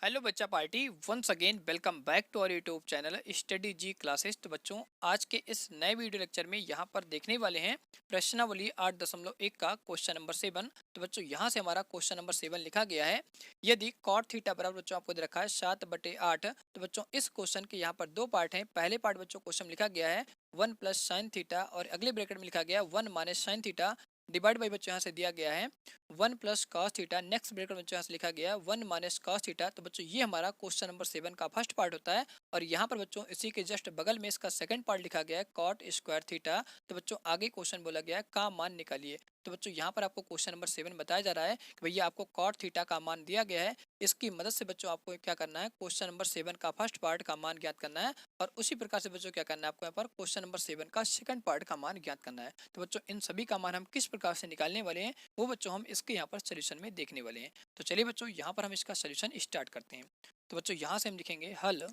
Hello बच्चा party once again welcome back to our YouTube channel study G classes. तो बच्चों आज के इस नए वीडियो लेक्चर में यहाँ पर देखने वाले हैं प्रश्नावली 8.1 का क्वेश्चन नंबर 7। तो बच्चों यहाँ से हमारा क्वेश्चन नंबर 7 लिखा गया है। यदि कॉट थीटा बराबर बच्चों आपको दे रखा है 7/8। तो बच्चों इस क्वेश्चन के यहाँ पर दो पार्ट हैं। पहले पार्ट बच्चों क्वेश्चन लिखा गया है 1 प्लस साइन थीटा और अगले ब्रैकेट में लिखा गया 1 minus sine theta divide by बच्चों यहाँ से दिया गया है 1 plus cos theta. Next bracket में यहाँ से लिखा गया 1 माइनस कॉस थीटा। तो बच्चों ये हमारा क्वेश्चन नंबर 7 का फर्स्ट पार्ट होता है। और यहाँ पर बच्चों इसी के जस्ट बगल में इसका सेकंड पार्ट लिखा गया है कॉट स्क्वायर थीटा। तो बच्चों आगे क्वेश्चन बोला गया है का मान निकालिए। तो बच्चों यहाँ पर आपको क्वेश्चन नंबर 7 बताया जा रहा है कि भैया आपको कॉट थीटा का मान दिया गया है। इसकी मदद से बच्चों आपको क्या करना है, क्वेश्चन नंबर 7 का फर्स्ट पार्ट का मान ज्ञात करना है। और उसी प्रकार से बच्चों क्या करना है, आपको यहाँ पर क्वेश्चन नंबर 7 का सेकंड पार्ट का मान ज्ञात करना है। तो बच्चों इन सभी का मान हम किस प्रकार से निकालने वाले हैं वो बच्चों हम इसके यहाँ पर सोल्यूशन में देखने वाले हैं। तो चलिए बच्चों यहाँ पर हम इसका सोल्यूशन स्टार्ट करते हैं। तो बच्चों यहाँ से हम लिखेंगे हल।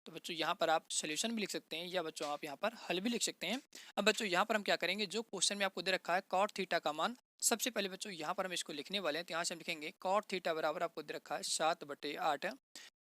तो बच्चों यहाँ पर आप सोल्यूशन भी लिख सकते हैं या बच्चों आप यहाँ पर हल भी लिख सकते हैं। अब बच्चों यहाँ पर हम क्या करेंगे, जो क्वेश्चन में आपको दे रखा है कॉट थीटा का मान, सबसे पहले बच्चों यहाँ पर हम इसको लिखने वाले हैं। तो यहाँ से हम लिखेंगे कॉट थीटा बराबर आपको दे रखा है 7/8।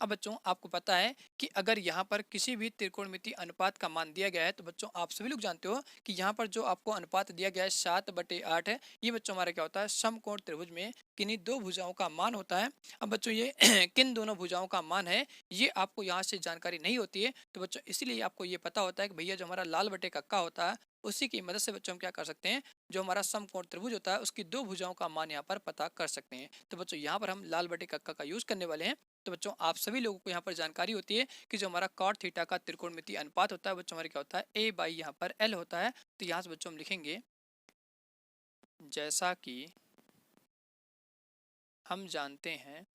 अब बच्चों आपको पता है कि अगर यहाँ पर किसी भी त्रिकोणमितीय अनुपात का मान दिया गया है तो बच्चों आप सभी लोग जानते हो कि यहाँ पर जो आपको अनुपात दिया गया है 7/8 है, ये बच्चों हमारा क्या होता है, समकोण त्रिभुज में किन्हीं दो भुजाओं का मान होता है। अब बच्चों ये किन दोनों भुजाओं का मान है ये आपको यहाँ से जानकारी नहीं होती है। तो बच्चों इसलिए आपको ये पता होता है कि भैया जो हमारा लाल बटे कक्का होता है उसी की मदद से बच्चों हम क्या कर सकते हैं, जो हमारा समकोण त्रिभुज होता है उसकी दो भुजाओं का मान यहाँ पर पता कर सकते हैं। तो बच्चों यहाँ पर हम लाल बटे कक्का का यूज करने वाले हैं। तो बच्चों आप सभी लोगों को यहाँ पर जानकारी होती है कि जो हमारा कॉट थीटा का त्रिकोणमितीय अनुपात होता है बच्चों हमारा क्या होता है, ए बाई यहाँ पर एल होता है। तो यहाँ से बच्चों हम लिखेंगे जैसा कि हम जानते हैं,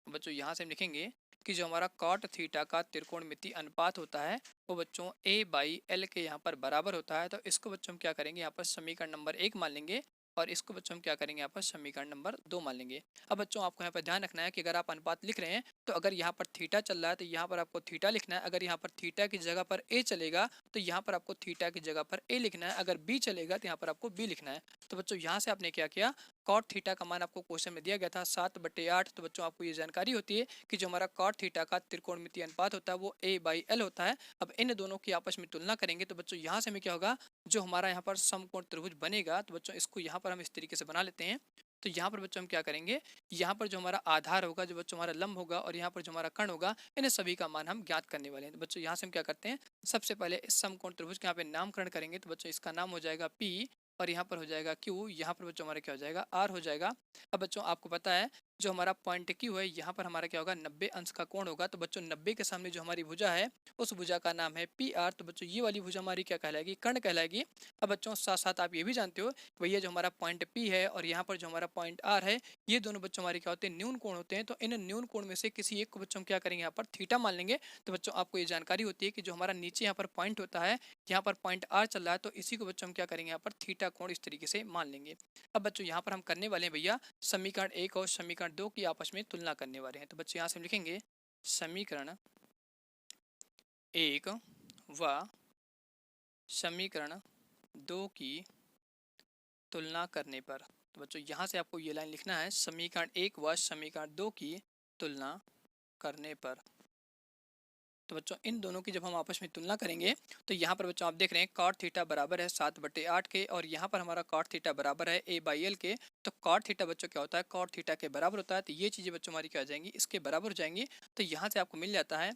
बच्चों यहाँ से हम लिखेंगे कि जो हमारा कॉट थीटा का त्रिकोणमितीय अनुपात होता है वो बच्चों ए बाई एल के यहाँ पर बराबर होता है। तो इसको बच्चों हम क्या करेंगे, यहाँ पर समीकरण नंबर 1 मान लेंगे और इसको बच्चों हम क्या करेंगे, यहाँ पर समीकरण नंबर 2 मान लेंगे। अब बच्चों आपको यहाँ पर ध्यान रखना है कि अगर आप अनुपात लिख रहे हैं तो अगर यहाँ पर थीटा चल रहा है तो यहाँ पर आपको थीटा लिखना है। अगर यहाँ पर थीटा की जगह पर ए चलेगा तो यहाँ पर आपको थीटा की जगह पर ए लिखना है। अगर बी चलेगा तो यहाँ पर आपको बी लिखना है। तो बच्चों यहाँ से आपने क्या किया, कॉट थीटा का मान आपको क्वेश्चन में दिया गया था 7/8। तो बच्चों आपको ये जानकारी होती है कि जो हमारा कॉट थीटा का त्रिकोणमितीय अनुपात होता है वो ए बाई एल होता है। अब इन दोनों की आपस में तुलना करेंगे तो बच्चों यहाँ से हमें क्या होगा, जो हमारा यहाँ पर समकोण त्रिभुज बनेगा। तो बच्चों इसको यहाँ पर हम इस तरीके से बना लेते हैं। तो यहाँ पर बच्चों हम क्या करेंगे, यहाँ पर जो हमारा आधार होगा, जो बच्चों हमारा लंब होगा और यहाँ पर जो हमारा कर्ण होगा, इन सभी का मान हम ज्ञात करने वाले हैं। तो बच्चों यहाँ से हम क्या करते हैं, सबसे पहले इस समकोण त्रिभुज के यहाँ पे नामकरण करेंगे। तो बच्चों इसका नाम हो जाएगा पी और यहाँ पर हो जाएगा क्यू, यहाँ पर बच्चों हमारा क्या हो जाएगा, आर हो जाएगा। अब बच्चों आपको पता है जो हमारा पॉइंट क्यू है यहाँ पर हमारा क्या होगा, 90 अंश का कोण होगा। तो बच्चों 90 के सामने जो हमारी भुजा है उस भुजा का नाम है पी आर। तो बच्चों ये वाली भुजा हमारी क्या कहलाएगी, कर्ण कहलाएगी। अब बच्चों साथ साथ आप ये भी जानते हो कि भैया जो हमारा पॉइंट पी है और यहाँ पर जो हमारा पॉइंट आर है, ये दोनों बच्चों हमारे क्या होते हैं, न्यून कोण होते हैं। तो इन न्यून कोण में से किसी एक को बच्चों हम क्या करेंगे, यहाँ पर थीटा मान लेंगे। तो बच्चों आपको ये जानकारी होती है कि जो हमारा नीचे यहाँ पर पॉइंट होता है, यहाँ पर पॉइंट आर चल रहा है, तो इसी को बच्चों हम क्या करेंगे, यहाँ पर थीटा कोण इस तरीके से मान लेंगे। अब बच्चों यहाँ पर हम करने वाले हैं भैया समीकरण 1 और समीकरण 2 की आपस में तुलना करने वाले हैं। तो बच्चों यहाँ से हम लिखेंगे समीकरण 1 व समीकरण 2 की तुलना करने पर। तो बच्चों यहाँ से आपको ये लाइन लिखना है, समीकरण 1 व समीकरण 2 की तुलना करने पर। तो बच्चों इन दोनों की जब हम आपस में तुलना करेंगे तो यहाँ पर बच्चों आप देख रहे हैं कॉट थीटा बराबर है 7/8 के और यहाँ पर हमारा कॉट थीटा बराबर है ए बाई एल के। तो कॉट थीटा बच्चों क्या होता है, कॉट थीटा के बराबर होता है। तो ये चीज़ें बच्चों हमारी क्या हो जाएंगी, इसके बराबर हो जाएंगी। तो यहाँ से आपको मिल जाता है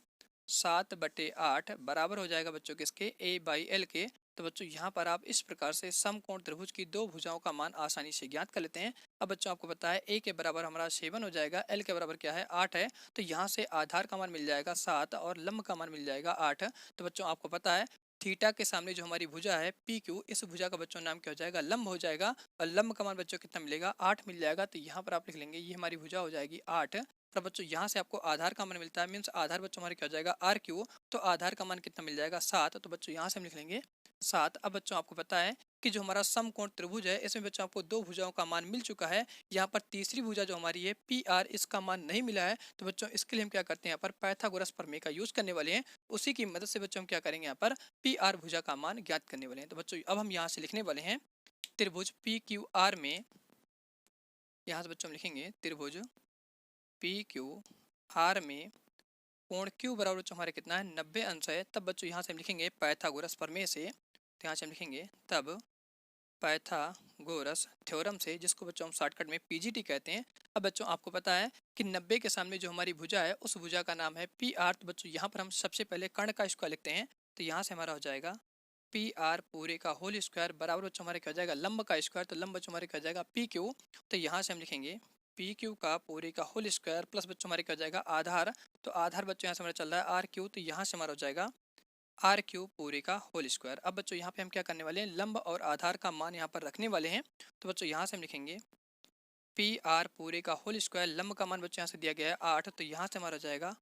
7/8 बराबर हो जाएगा बच्चों किसके, ए बाई एल के। तो बच्चों यहाँ पर आप इस प्रकार से समकोण त्रिभुज की दो भुजाओं का मान आसानी से ज्ञात कर लेते हैं। अब बच्चों आपको पता है ए के बराबर हमारा 7 हो जाएगा, एल के बराबर क्या है 8 है। तो यहाँ से आधार का मान मिल जाएगा 7 और लंब का मान मिल जाएगा 8। तो बच्चों आपको पता है थीटा के सामने जो हमारी भुजा है पी क्यू, इस भुजा का बच्चों नाम क्या हो जाएगा, लंब हो जाएगा। और लंब का मान बच्चों कितना मिलेगा, 8 मिल जाएगा। तो यहाँ पर आप लिख लेंगे ये हमारी भुजा हो जाएगी 8। और बच्चों यहाँ से आपको आधार का मान मिलता है, मीन्स आधार बच्चों हमारे क्या हो जाएगा आर क्यू। तो आधार का मान कितना मिल जाएगा 7। तो बच्चों यहाँ से हम लिख लेंगे 7। अब बच्चों आपको पता है कि जो हमारा समकोण त्रिभुज है इसमें बच्चों आपको दो भुजाओं का मान मिल चुका है। यहाँ पर तीसरी भुजा जो हमारी है पी आर, इसका मान नहीं मिला है। तो बच्चों इसके लिए हम क्या करते हैं, यहाँ पर पाइथागोरस प्रमेय का यूज करने वाले हैं। उसी की मदद से बच्चों हम क्या करेंगे, यहाँ पर पी आर भुजा का मान ज्ञात करने वाले हैं। तो बच्चों अब हम यहाँ से लिखने वाले हैं त्रिभुज पी क्यू आर में यहाँ से बच्चों हम लिखेंगे त्रिभुज पी क्यू आर में कोण क्यू बराबर बच्चों हमारे कितना है 90 अंश है। तब बच्चों यहाँ से हम लिखेंगे पाइथागोरस प्रमेय से, तो यहाँ से हम लिखेंगे तब पाइथागोरस थ्योरम से, जिसको बच्चों हम शॉर्टकट में पीजीटी कहते हैं। अब बच्चों आपको पता है कि 90 के सामने जो हमारी भुजा है उस भुजा का नाम है पी आर। तो बच्चों यहाँ पर हम सबसे पहले कर्ण का स्क्वायर लिखते हैं, तो यहाँ से हमारा हो जाएगा पी आर पूरे का होल स्क्वायर बराबर बच्चों हमारे क्या हो जाएगा लंब का स्क्वायर, तो लंब बच्चों हमारे क्या हो जाएगा पी क्यू। तो यहाँ से हम लिखेंगे पी क्यू का पूरे का होल स्क्वायर प्लस बच्चों हमारे क्या हो जाएगा आधार, तो आधार बच्चों यहाँ से हमारा चल रहा है आर क्यू, तो यहाँ से हमारा हो जाएगा आर क्यू पूरे का होल स्क्वायर। अब बच्चों यहाँ पे हम क्या करने वाले हैं, लंब और आधार का मान यहाँ पर रखने वाले हैं। तो बच्चों यहाँ से हम लिखेंगे पी आर पूरे का होल स्क्वायर, लंब का मान बच्चों यहाँ से दिया गया है 8, तो यहाँ से हमारा हो जाएगा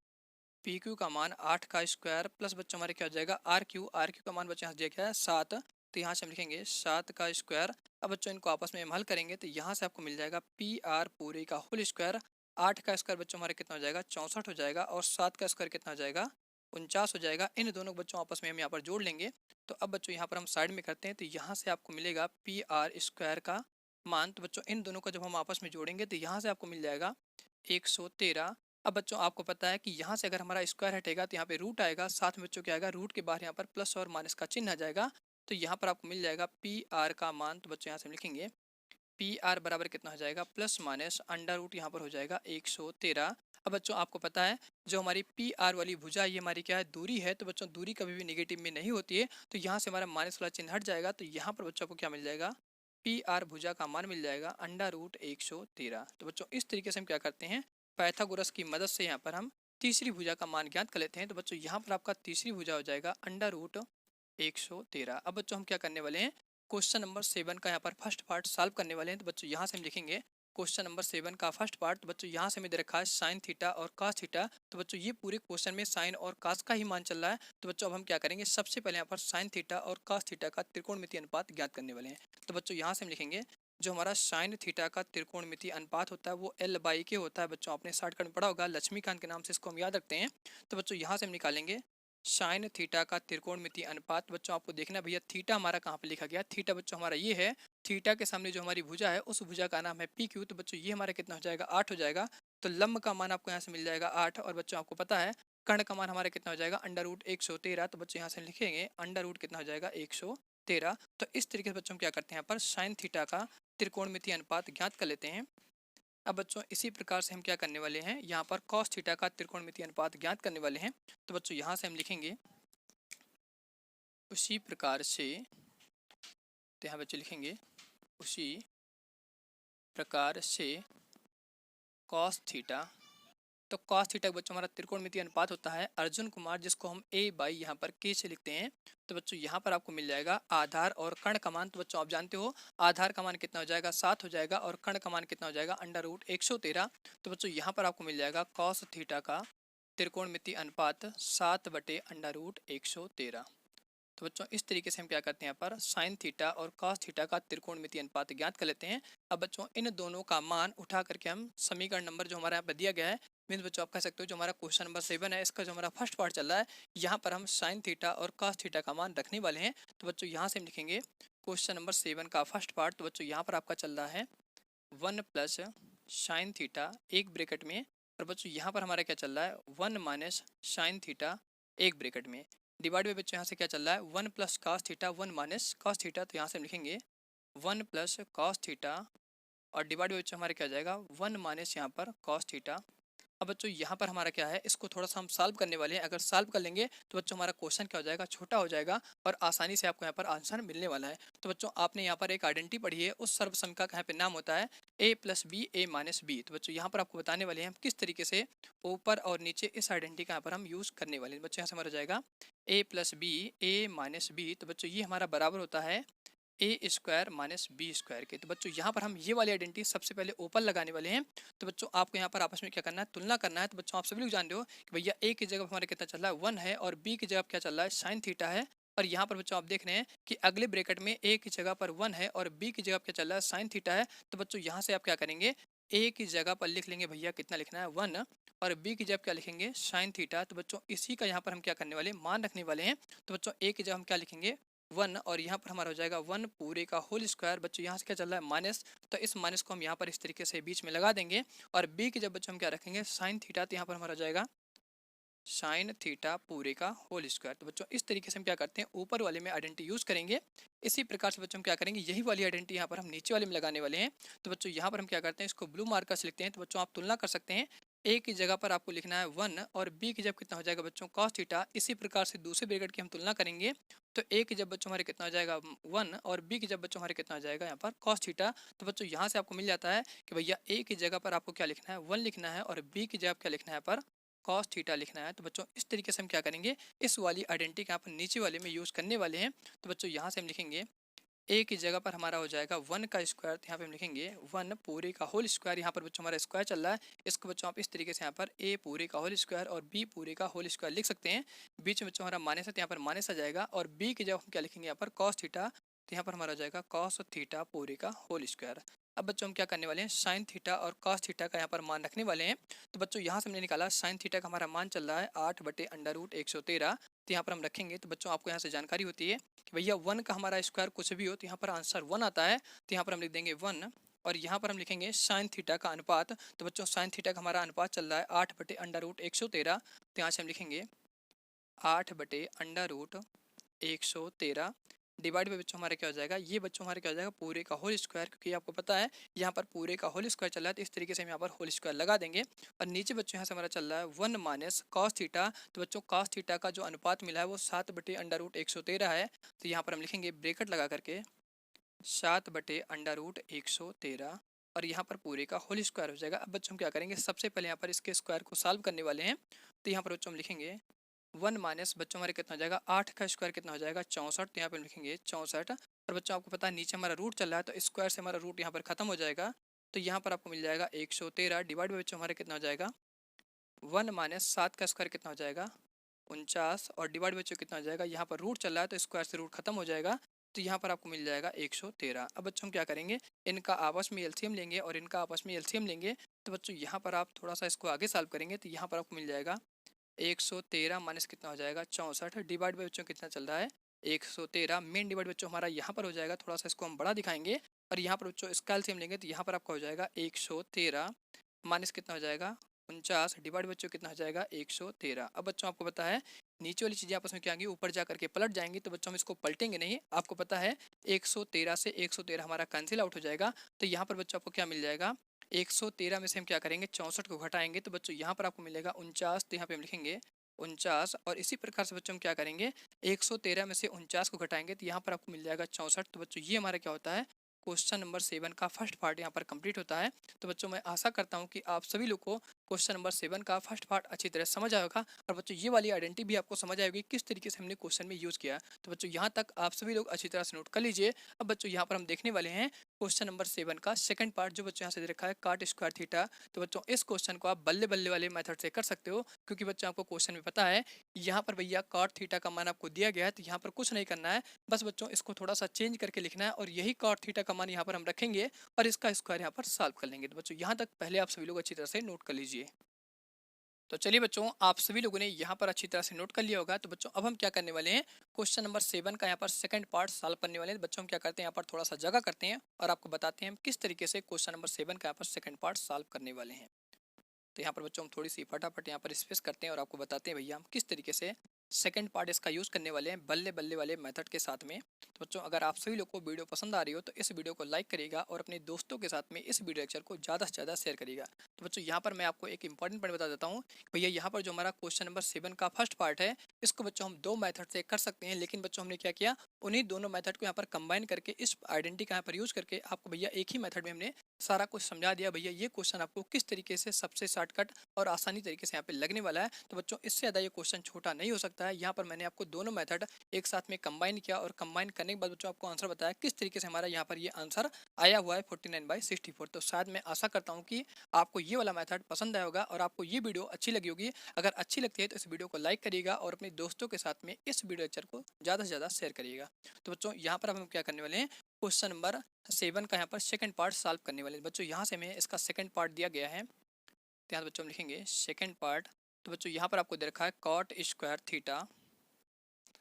पी क्यू का मान 8 का स्क्वायर प्लस बच्चों हमारे क्या हो जाएगा आर क्यू का मान बच्चों यहाँ से दिया गया है 7, तो यहाँ से हम लिखेंगे 7 का स्क्वायर। अब बच्चों इनको आपस में हम हल करेंगे, तो यहाँ से आपको मिल जाएगा पी आर पूरे का होल स्क्वायर, 8 का स्क्वायर बच्चों हमारे कितना हो जाएगा 64 हो जाएगा, और 7 का स्क्वायर कितना हो जाएगा 49 हो जाएगा। इन दोनों को बच्चों आपस में हम यहाँ पर जोड़ लेंगे। तो अब बच्चों यहाँ पर हम साइड में करते हैं, तो यहाँ से आपको मिलेगा पी आर स्क्वायर का मान। तो बच्चों इन दोनों को जब हम आपस में जोड़ेंगे तो यहाँ से आपको मिल जाएगा 113। अब बच्चों आपको पता है कि यहाँ से अगर हमारा स्क्वायर हटेगा तो यहाँ पे रूट आएगा, साथ में बच्चों क्या आएगा रूट के बाहर यहाँ पर प्लस और माइनस का चिन्ह आ जाएगा, तो यहाँ पर आपको मिल जाएगा पी आर का मान। तो बच्चों यहाँ से हम लिखेंगे पी आर बराबर कितना हो जाएगा प्लस माइनस अंडर रूट यहाँ पर हो जाएगा 113। अब बच्चों आपको पता है जो हमारी पी आर वाली भुजा ये हमारी क्या है दूरी है, तो बच्चों दूरी कभी भी नेगेटिव में नहीं होती है, तो यहाँ से हमारा माइनस वाला चिन्ह हट जाएगा, तो यहाँ पर बच्चों को क्या मिल जाएगा पी आर भुजा का मान मिल जाएगा अंडर रूट 113। तो बच्चों इस तरीके से हम क्या करते हैं पाइथागोरस की मदद से यहाँ पर हम तीसरी भुजा का मान ज्ञात कर लेते हैं। तो बच्चों यहाँ पर आपका तीसरी भुजा हो जाएगा अंडर रूट 113। अब बच्चों हम क्या करने वाले हैं क्वेश्चन नंबर 7 का यहाँ पर फर्स्ट पार्ट सॉल्व करने वाले हैं। तो बच्चों यहाँ से हम लिखेंगे क्वेश्चन नंबर 7 का फर्स्ट पार्ट। तो बच्चों यहाँ से हमें दे रखा है साइन थीटा और कास थीटा, तो बच्चों ये पूरे क्वेश्चन में साइन और कास का ही मान चल रहा है। तो बच्चों अब हम क्या करेंगे सबसे पहले यहाँ पर साइन थीटा और कास थीटा का त्रिकोणमितीय अनुपात ज्ञात करने वाले हैं। तो बच्चों यहाँ से हम लिखेंगे जो हमारा साइन थीटा का त्रिकोणमितीय अनुपात होता है वो एल बाई के होता है। बच्चों आपने शॉर्टकट में पढ़ा होगा, लक्ष्मीकांत के नाम से इसको हम याद रखते हैं। तो बच्चों यहाँ से हम निकालेंगे साइन थीटा का त्रिकोणमितीय अनुपात। बच्चों आपको देखना भैया थीटा हमारा कहाँ पे लिखा गया, थीटा बच्चों हमारा ये है, थीटा के सामने जो हमारी भुजा है उस भुजा का नाम है पी क्यू। तो बच्चों ये हमारा कितना हो जाएगा 8 हो जाएगा, तो लंब का मान आपको यहाँ से मिल जाएगा 8, और बच्चों आपको पता है कर्ण का मान हमारा कितना हो जाएगा अंडर रूट 113। तो बच्चों यहाँ से लिखेंगे अंडर रूट कितना हो जाएगा 113। तो इस तरीके से बच्चों हम क्या करते हैं यहाँ पर साइन थीटा का त्रिकोणमितीय अनुपात ज्ञात कर लेते हैं। अब बच्चों इसी प्रकार से हम क्या करने वाले हैं यहाँ पर कॉस थीटा का त्रिकोणमितीय अनुपात ज्ञात करने वाले हैं। तो बच्चों यहाँ से हम लिखेंगे उसी प्रकार से, तो यहाँ बच्चे लिखेंगे उसी प्रकार से कॉस थीटा। तो कॉस थीटा बच्चों हमारा त्रिकोणमितीय अनुपात होता है अर्जुन कुमार, जिसको हम ए बाई यहाँ पर के से लिखते हैं। तो बच्चों यहाँ पर आपको मिल जाएगा आधार और कर्ण का मान। तो बच्चों आप जानते हो आधार का मान कितना हो जाएगा 7 हो जाएगा, और कर्ण का मान कितना हो जाएगा अंडर रूट 113। तो बच्चों यहाँ पर आपको मिल जाएगा कॉस थीटा का त्रिकोणमितीय अनुपात 7 बटे अंडर रूट 113। तो बच्चों इस तरीके से हम क्या करते हैं यहाँ पर साइन थीटा और कॉस थीटा का त्रिकोणमितीय अनुपात ज्ञात कर लेते हैं। अब बच्चों इन दोनों का मान उठा करके हम समीकरण नंबर जो हमारे यहाँ पर दिया गया है, मीन्स बच्चों आप कह सकते हो जो हमारा क्वेश्चन नंबर 7 है इसका जो हमारा फर्स्ट पार्ट चल रहा है यहाँ पर हम साइन थीटा और कॉस थीटा का मान रखने वाले हैं। तो बच्चों यहाँ से हम लिखेंगे क्वेश्चन नंबर 7 का फर्स्ट पार्ट। तो बच्चों यहाँ पर आपका चल रहा है 1 प्लस साइन थीटा एक ब्रैकेट में, और बच्चों यहाँ पर हमारा क्या चल रहा है 1 माइनस साइन थीटा एक ब्रैकेट में, डिवाइड में बच्चों यहाँ से क्या चल रहा है 1 plus cos theta 1 minus cos theta. तो यहाँ से हम लिखेंगे 1 प्लस कॉस थीटा, और डिवाइड में बच्चों हमारे क्या जाएगा 1 माइनस यहाँ पर कॉस थीटा। अब बच्चों यहाँ पर हमारा क्या है इसको थोड़ा सा हम सॉल्व करने वाले हैं, अगर सॉल्व कर लेंगे तो बच्चों हमारा क्वेश्चन क्या हो जाएगा छोटा हो जाएगा और आसानी से आपको यहाँ पर आंसर मिलने वाला है। तो बच्चों आपने यहाँ पर एक आइडेंटिटी पढ़ी है, उस सर्वसंख्या का यहाँ पे नाम होता है a plus B A minus B. तो बच्चों यहाँ पर आपको बताने वाले हैं हम किस तरीके से ऊपर और नीचे इस आइडेंटिटी का यहाँ पर हम यूज़ करने वाले हैं। बच्चों यहाँ से हमारा जाएगा a plus B A minus B, तो बच्चों ये हमारा बराबर होता है A square minus B square के। तो बच्चों यहाँ पर हम ये वाली आइडेंटिटी सबसे पहले ऊपर लगाने वाले हैं। तो बच्चों आपको यहाँ पर आपस में क्या करना है तुलना करना है। तो बच्चों आप सभी लोग जानते हो कि भैया ए की जगह हमारे कितना चल रहा है 1 है, और बी की जगह क्या चल रहा है साइन थीटा है, और यहाँ पर बच्चों आप देख रहे हैं कि अगले ब्रैकेट में ए की जगह पर 1 है और बी की जगह क्या चल रहा है साइन थीटा है। तो बच्चों यहाँ से आप क्या करेंगे ए की जगह पर लिख लेंगे भैया कितना लिखना है 1, और बी की जगह क्या लिखेंगे साइन थीटा। तो बच्चों इसी का यहाँ पर हम क्या करने वाले मान रखने वाले हैं। तो बच्चों ए की जगह हम क्या लिखेंगे 1 और यहाँ पर हमारा हो जाएगा 1 पूरे का होल स्क्वायर। बच्चों यहाँ से क्या चल रहा है माइनस, तो इस माइनस को हम यहाँ पर इस तरीके से बीच में लगा देंगे और b की जब बच्चों हम क्या रखेंगे साइन थीटा, तो यहाँ पर हमारा हो जाएगा साइन थीटा पूरे का होल स्क्वायर। तो बच्चों इस तरीके से हम क्या करते हैं ऊपर वाले में आइडेंटिटी यूज करेंगे। इसी प्रकार से बच्चों हम क्या करेंगे यही वाली आइडेंटिटी यहाँ पर हम नीचे वाले में लगाने वाले हैं। तो बच्चों यहाँ पर हम क्या करते हैं इसको ब्लू मार्कर से लिखते हैं। तो बच्चों आप तुलना कर सकते हैं, ए की जगह पर आपको लिखना है 1 और बी की जब कितना हो जाएगा बच्चों कॉस थीटा। इसी प्रकार से दूसरे ब्रैकेट की हम तुलना करेंगे, तो ए की जब बच्चों हमारे कितना हो जाएगा 1 और बी की जब बच्चों हमारे कितना हो जाएगा यहाँ पर कॉस थीटा। तो बच्चों यहाँ से आपको मिल जाता है कि भैया ए की जगह पर आपको क्या लिखना है 1 लिखना है और बी की जगह क्या लिखना है पर कॉस थीटा लिखना है। तो बच्चों इस तरीके से हम क्या करेंगे इस वाली आइडेंटिटी का आप नीचे वाले में यूज करने वाले हैं। तो बच्चों यहाँ से हम लिखेंगे ए की जगह पर हमारा हो जाएगा 1 का स्क्वायर, तो यहाँ पे हम लिखेंगे 1 पूरे का होल स्क्वायर। यहाँ पर बच्चों हमारा स्क्वायर चल रहा है, इसको बच्चों आप इस तरीके से यहाँ पर ए पूरे का होल स्क्वायर और बी पूरे का होल स्क्वायर लिख सकते हैं। बीच में बच्चों हमारा माइनस है तो यहाँ पर माइनस आ जाएगा और बी की जगह हम क्या लिखेंगे यहाँ पर कॉस थीटा, तो यहाँ पर हमारा हो जाएगा कॉस थीटा पूरे का होल स्क्वायर। अब बच्चों हम क्या करने वाले हैं साइन थीटा और कॉस थीटा का यहाँ पर मान रखने वाले हैं। तो बच्चों यहाँ से हमने निकाला साइन थीटा का हमारा मान चल रहा है 8/√113, तो यहाँ पर हम रखेंगे। तो बच्चों आपको यहाँ से जानकारी होती है कि भैया 1 का हमारा स्क्वायर कुछ भी हो तो यहाँ पर आंसर 1 आता है, तो यहाँ पर हम लिख देंगे 1 और यहाँ पर हम लिखेंगे साइन थीटा का अनुपात। तो बच्चों साइन थीटा का हमारा अनुपात चल रहा है 8/√113, तो यहाँ से हम लिखेंगे 8/√113 डिवाइड बाई बच्चों हमारे क्या हो जाएगा ये बच्चों हमारे क्या हो जाएगा पूरे का होल स्क्वायर, क्योंकि आपको पता है यहाँ पर पूरे का होल स्क्वायर चल रहा है तो इस तरीके से हम यहाँ पर होल स्क्वायर लगा देंगे। और नीचे बच्चों यहाँ से हमारा चल रहा है 1 माइनस कॉस थीटा। तो बच्चों कॉस थीटा का जो अनुपात मिला है वो 7/√113 है, तो यहाँ पर हम लिखेंगे ब्रेकेट लगा करके 7/√113 और यहाँ पर पूरे का होल स्क्वायर हो जाएगा। अब बच्चों हम क्या करेंगे सबसे पहले यहाँ पर इसके स्क्वायर को सॉल्व करने वाले हैं। तो यहाँ पर बच्चों हम लिखेंगे 1 माइनस बच्चों हमारे कितना हो जाएगा 8 का स्क्वायर कितना हो जाएगा 64, तो यहाँ पे हम लिखेंगे 64। और बच्चों आपको पता है नीचे हमारा रूट चल रहा है तो स्क्वायर से हमारा रूट यहाँ पर खत्म हो जाएगा, तो यहाँ पर आपको मिल जाएगा 113 डिवाइड बाई बच्चों हमारे कितना हो जाएगा 1 माइनस 7 का स्क्वायर कितना हो जाएगा 49 और डिवाइड बच्चों कितना हो जाएगा यहाँ पर रूट चल रहा है तो स्क्वायर से रूट खत्म हो जाएगा, तो यहाँ पर आपको मिल जाएगा 113। अब बच्चों हम क्या करेंगे इनका आपस में एलसीएम लेंगे और इनका आपस में एलसीएम लेंगे। तो बच्चों यहाँ पर आप थोड़ा सा इसको आगे सॉल्व करेंगे तो यहाँ पर आपको मिल जाएगा 113 माइनस कितना हो जाएगा 64 डिवाइड बाई बच्चों कितना चल रहा है 113। मेन डिवाइड बच्चों हमारा यहाँ पर हो जाएगा, थोड़ा सा इसको हम बड़ा दिखाएंगे और यहाँ पर बच्चों इसका एलसीएम लेंगे तो यहाँ पर आपका हो जाएगा 113 माइनस कितना हो जाएगा 49 डिवाइड बच्चों कितना हो जाएगा 113। अब बच्चों आपको पता है नीचे वाली चीज़ें आपस में क्या आएंगी ऊपर जा करके पलट जाएंगी, तो बच्चों हम इसको पलटेंगे नहीं। आपको पता है 113 से 113 हमारा कैंसिल आउट हो जाएगा, तो यहाँ पर बच्चों आपको क्या मिल जाएगा 113 में से हम क्या करेंगे 64 को घटाएंगे, तो बच्चों यहाँ पर आपको मिलेगा 49, तो यहाँ पे हम लिखेंगे 49। और इसी प्रकार से बच्चों हम क्या करेंगे 113 में से 49 को घटाएंगे तो यहाँ पर आपको मिल जाएगा 64। तो बच्चों ये हमारा क्या होता है क्वेश्चन नंबर 7 का फर्स्ट पार्ट यहाँ पर कंप्लीट होता है। तो बच्चों मैं आशा करता हूँ कि आप सभी लोग को क्वेश्चन नंबर 7 का फर्स्ट पार्ट अच्छी तरह समझ आया होगा और बच्चों ये वाली आइडेंटिटी भी आपको समझ आएगी किस तरीके से हमने क्वेश्चन में यूज़ किया। तो बच्चों यहाँ तक आप सभी लोग अच्छी तरह से नोट कर लीजिए। अब बच्चों यहाँ पर हम देखने वाले हैं क्वेश्चन नंबर 7 का सेकंड पार्ट, जो बच्चों यहाँ से दे रखा है काट स्क्वायर थीटा। तो बच्चों इस क्वेश्चन को आप बल्ले बल्ले वाले मेथड से कर सकते हो, क्योंकि बच्चों आपको क्वेश्चन में पता है यहाँ पर भैया कॉट थीटा का मान आपको दिया गया है, तो यहाँ पर कुछ नहीं करना है, बस बच्चों इसको थोड़ा सा चेंज करके लिखना है और यही कॉट थीटा का मान यहाँ पर हम रखेंगे और इसका स्क्वायर यहाँ पर सॉल्व कर लेंगे। तो बच्चों यहाँ तक पहले आप सभी लोग अच्छी तरह से नोट कर लीजिए। तो चलिए बच्चों आप सभी लोगों ने यहाँ पर अच्छी तरह से नोट कर लिया होगा। तो बच्चों अब हम क्या करने वाले हैं क्वेश्चन नंबर 7 का यहाँ पर सेकंड पार्ट सॉल्व करने वाले हैं। बच्चों हम क्या करते हैं यहाँ पर थोड़ा सा जगह करते हैं और आपको बताते हैं हम किस तरीके से क्वेश्चन नंबर 7 का यहाँ पर सेकंड पार्ट सॉल्व करने वाले हैं। तो यहाँ पर बच्चों हम थोड़ी सी फटाफट यहाँ पर स्पेस करते हैं और आपको बताते हैं भैया हम किस तरीके से सेकंड पार्ट इसका यूज़ करने वाले हैं बल्ले बल्ले वाले मेथड के साथ में। तो बच्चों अगर आप सभी लोग को वीडियो पसंद आ रही हो तो इस वीडियो को लाइक करिएगा और अपने दोस्तों के साथ में इस वीडियो लेक्चर को ज़्यादा से ज़्यादा शेयर करिएगा। तो बच्चों यहाँ पर मैं आपको एक इंपॉर्टेंट पॉइंट बता देता हूँ भैया, यहाँ पर जो हमारा क्वेश्चन नंबर 7 का फर्स्ट पार्ट है इसको बच्चों हम दो मेथड से कर सकते हैं, लेकिन बच्चों हमने क्या किया उन्हीं दोनों मेथड को यहाँ पर कंबाइन करके इस आइडेंटिटी का यहाँ पर यूज़ करके आपको भैया एक ही मेथड में हमने सारा कुछ समझा दिया। भैया ये क्वेश्चन आपको किस तरीके से सबसे शॉर्टकट और आसानी तरीके से यहाँ पे लगने वाला है। तो बच्चों इससे ज़्यादा ये क्वेश्चन छोटा नहीं हो सकता है। यहाँ पर मैंने आपको दोनों मेथड एक साथ में कंबाइन किया और कंबाइन करने के बाद बच्चों आपको आंसर बताया किस तरीके से हमारा यहाँ पर ये आंसर आया हुआ है 49/64। तो शायद मैं आशा करता हूँ कि आपको ये वाला मेथड पसंद आया होगा और आपको ये वीडियो अच्छी लगी होगी। अगर अच्छी लगती है तो इस वीडियो को लाइक करिएगा और अपने दोस्तों के साथ में इस वीडियो लेक्चर को ज़्यादा से ज़्यादा शेयर करिएगा। तो बच्चों यहाँ पर हम क्या करने वाले हैं क्वेश्चन नंबर 7 का यहाँ पर सेकंड पार्ट सॉल्व करने वाले हैं। बच्चों यहाँ से हमें इसका सेकंड पार्ट दिया गया है, तो यहाँ बच्चों हम लिखेंगे सेकंड पार्ट। तो बच्चों यहाँ पर आपको दे रखा है कॉट स्क्वायर थीटा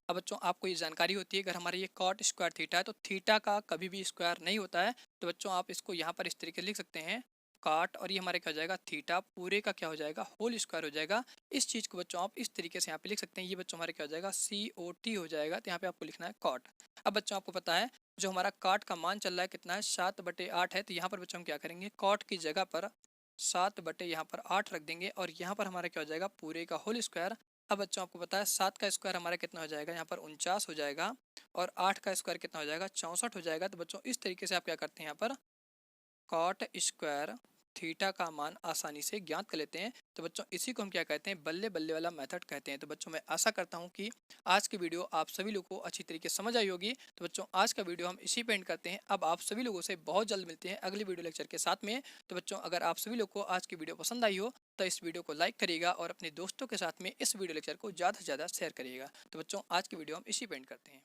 अब बच्चों आपको ये जानकारी होती है, अगर हमारा ये कॉट स्क्वायर थीटा है तो थीटा का कभी भी स्क्वायर नहीं होता है। तो बच्चों आप इसको यहाँ पर इस तरीके से लिख सकते हैं, कॉट और ये हमारे क्या हो जाएगा थीटा पूरे का क्या हो जाएगा होल स्क्वायर हो जाएगा। इस चीज़ को बच्चों आप इस तरीके से यहाँ पे लिख सकते हैं, ये बच्चों हमारे क्या हो जाएगा COT हो जाएगा। तो यहाँ पे आपको लिखना है कॉट। अब बच्चों आपको पता है जो हमारा कॉट का मान चल रहा है कितना है 7/8 है। तो यहाँ पर बच्चों हम क्या करेंगे, कॉट की जगह पर 7/8 रख देंगे और यहाँ पर हमारा क्या हो जाएगा पूरे का होल स्क्वायर। अब बच्चों आपको पता है 7 का स्क्वायर हमारा कितना हो जाएगा, यहाँ पर 49 हो जाएगा और 8 का स्क्वायर कितना हो जाएगा 64 हो जाएगा। तो बच्चों इस तरीके से आप क्या करते हैं, यहाँ पर कॉट स्क्वायर थीटा का मान आसानी से ज्ञात कर लेते हैं। तो बच्चों इसी को हम क्या कहते हैं, बल्ले बल्ले वाला मेथड कहते हैं। तो बच्चों मैं आशा करता हूं कि आज की वीडियो आप सभी लोगों को अच्छी तरीके से समझ आई होगी। तो बच्चों आज का वीडियो हम इसी पे एंड करते हैं। अब आप सभी लोगों से बहुत जल्द मिलते हैं अगली वीडियो लेक्चर के साथ में। तो बच्चों अगर आप सभी लोग को आज की वीडियो पसंद आई हो तो इस वीडियो को लाइक करिएगा और अपने दोस्तों के साथ में इस वीडियो लेक्चर को ज़्यादा से ज़्यादा शेयर करिएगा। तो बच्चों आज की वीडियो हम इसी पे एंड करते हैं।